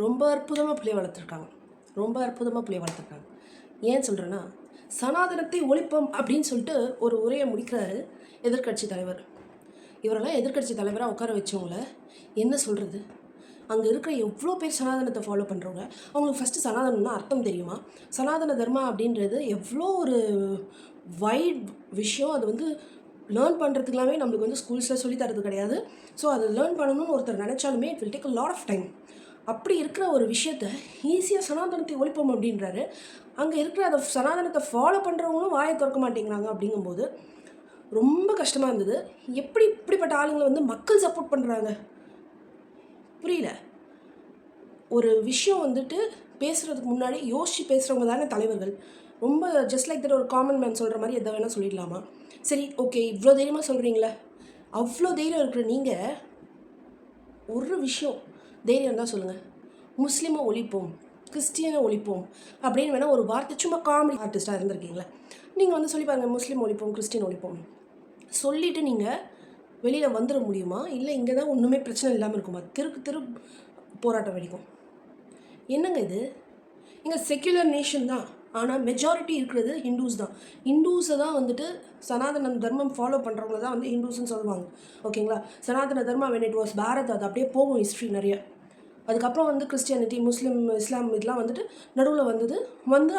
ரொம்ப அற்புதமாக பிள்ளை வளர்த்துருக்காங்க. ஏன் சொல்கிறேன்னா, சனாதனத்தை ஒழிப்போம் அப்படின்னு சொல்லிட்டு ஒரு உரையை முடிக்கிறாரு எதிர்க்கட்சி தலைவர். இவரெல்லாம் எதிர்க்கட்சி தலைவராக உட்கார வச்சவங்கள என்ன சொல்கிறது? அங்கே இருக்கிற எவ்வளோ பேர் சனாதனத்தை ஃபாலோ பண்ணுறவங்க, அவங்களுக்கு ஃபஸ்ட்டு சனாதனம்னா அர்த்தம் தெரியுமா? சனாதன தர்மா அப்படின்றது எவ்வளோ ஒரு வைட் விஷயம். அது வந்து லேர்ன் பண்ணுறதுக்கெல்லாமே நம்மளுக்கு வந்து ஸ்கூல்ஸில் சொல்லி தரது கிடையாது. ஸோ அதை லேர்ன் பண்ணணும்னு ஒருத்தர் நினச்சாலுமே it will take a lot of time. அப்படி இருக்கிற ஒரு விஷயத்த ஈஸியாக சனாதனத்தை ஒழிப்போம் அப்படின்றாரு. அங்கே இருக்கிற அதை சனாதனத்தை ஃபாலோ பண்ணுறவங்களும் வாயை திறக்க மாட்டேங்கிறாங்க. அப்படிங்கும்போது ரொம்ப கஷ்டமாக இருந்தது. எப்படி இப்படிப்பட்ட ஆளுங்களை வந்து மக்கள் சப்போர்ட் பண்ணுறாங்க புரியல. ஒரு விஷயம் வந்துட்டு பேசுகிறதுக்கு முன்னாடி யோசித்து பேசுகிறவங்க தானே தலைவர்கள். ரொம்ப ஜஸ்ட் லைக் தட் ஒரு காமன் மேன் சொல்கிற மாதிரி எதை வேணால் சொல்லிடலாமா? சரி, ஓகே, இவ்வளோ தைரியமாக சொல்கிறீங்களே, அவ்வளோ தைரியம் இருக்கிற நீங்கள் ஒரு விஷயம் தைரியம் தான் சொல்லுங்கள். முஸ்லீமை ஒழிப்போம், கிறிஸ்டியனை ஒழிப்போம் அப்படின்னு வேணால் ஒரு வார்த்தை, சும்மா காமெடி ஆர்டிஸ்ட்டாக இருந்திருக்கீங்களே, நீங்கள் வந்து சொல்லி பாருங்கள், முஸ்லீம் ஒழிப்போம், கிறிஸ்டின் ஒழிப்போம் சொல்லிவிட்டு நீங்கள் வெளியில் வந்துட முடியுமா? இல்லை இங்கே தான் ஒன்றுமே பிரச்சனை இல்லாமல் இருக்குமா? தெரு போராட்டம் வெடிக்கும். என்னங்க இது? இங்கே செக்யுலர் நேஷன் தான், ஆனால் மெஜாரிட்டி இருக்கிறது ஹிந்துஸ் தான். ஹிந்துஸை தான் வந்துட்டு சனாதன தர்மம் ஃபாலோ பண்ணுறவங்க தான் வந்து ஹிந்துஸ்ன்னு சொல்லுவாங்க. ஓகேங்களா? சனாதன தர்மா வென் இட் வாஸ் பாரத், அது அப்படியே போகும் ஹிஸ்ட்ரி நிறைய. அதுக்கப்புறம் வந்து கிறிஸ்டியானிட்டி, முஸ்லீம், இஸ்லாம் இதெல்லாம் வந்துட்டு நடுவில் வந்தது.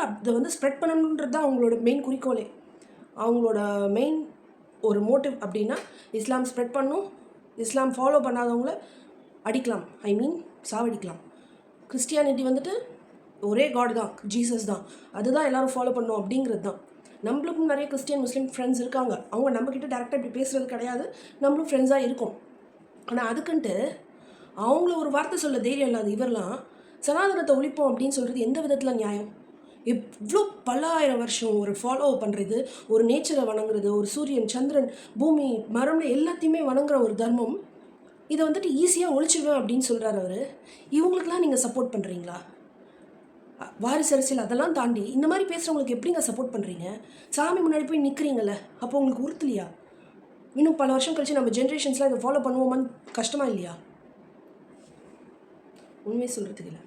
அதை வந்து ஸ்ப்ரெட் பண்ணணுன்றது தான் அவங்களோட மெயின் குறிக்கோளே. அவங்களோட மெயின் ஒரு மோட்டிவ் அப்படின்னா இஸ்லாம் ஸ்ப்ரெட் பண்ணும், இஸ்லாம் ஃபாலோ பண்ணாதவங்கள அடிக்கலாம், சாவடிக்கலாம். கிறிஸ்டியானிட்டி வந்துட்டு ஒரே காட் தான், ஜீசஸ் தான், அதுதான் எல்லோரும் ஃபாலோ பண்ணணும் அப்படிங்கிறது தான். நம்மளுக்கும் நிறைய கிறிஸ்டியன் முஸ்லீம் ஃப்ரெண்ட்ஸ் இருக்காங்க. அவங்க நம்மக்கிட்ட டேரெக்டாக இப்படி பேசுகிறது கிடையாது, நம்மளும் ஃப்ரெண்ட்ஸாக இருக்கும். ஆனால் அதுக்குன்ட்டு அவங்கள ஒரு வார்த்தை சொல்ல தைரியம் இல்லாத இவரெலாம் சனாதனத்தை ஒழிப்போம் அப்படின்னு சொல்கிறது எந்த விதத்தில் நியாயம்? எவ்வளோ பல ஆயிரம் வருஷம் ஒரு ஃபாலோ பண்ணுறது, ஒரு நேச்சரை வணங்குறது, ஒரு சூரியன், சந்திரன், பூமி, மரம்னு எல்லாத்தையுமே வணங்குற ஒரு தர்மம், இதை வந்துட்டு ஈஸியாக ஒழிச்சிடுவேன் அப்படின்னு சொல்கிறார் அவர். இவங்களுக்கெல்லாம் நீங்கள் சப்போர்ட் பண்ணுறீங்களா? வாரிசு அரசியல் அதெல்லாம் தாண்டி இந்த மாதிரி பேசுகிறவங்களுக்கு எப்படிங்க சப்போர்ட் பண்ணுறீங்க? சாமி முன்னாடி போய் நிற்கிறீங்களே, அப்போ உங்களுக்கு உறுத்தலையா? இன்னும் பல வருஷம் கழிச்சு நம்ம ஜென்ரேஷன்ஸ்லாம் இதை ஃபாலோ பண்ணுவோமான்னு கஷ்டமாக இல்லையா? உண்மையை சொல்கிறதுக்கு இல்லை.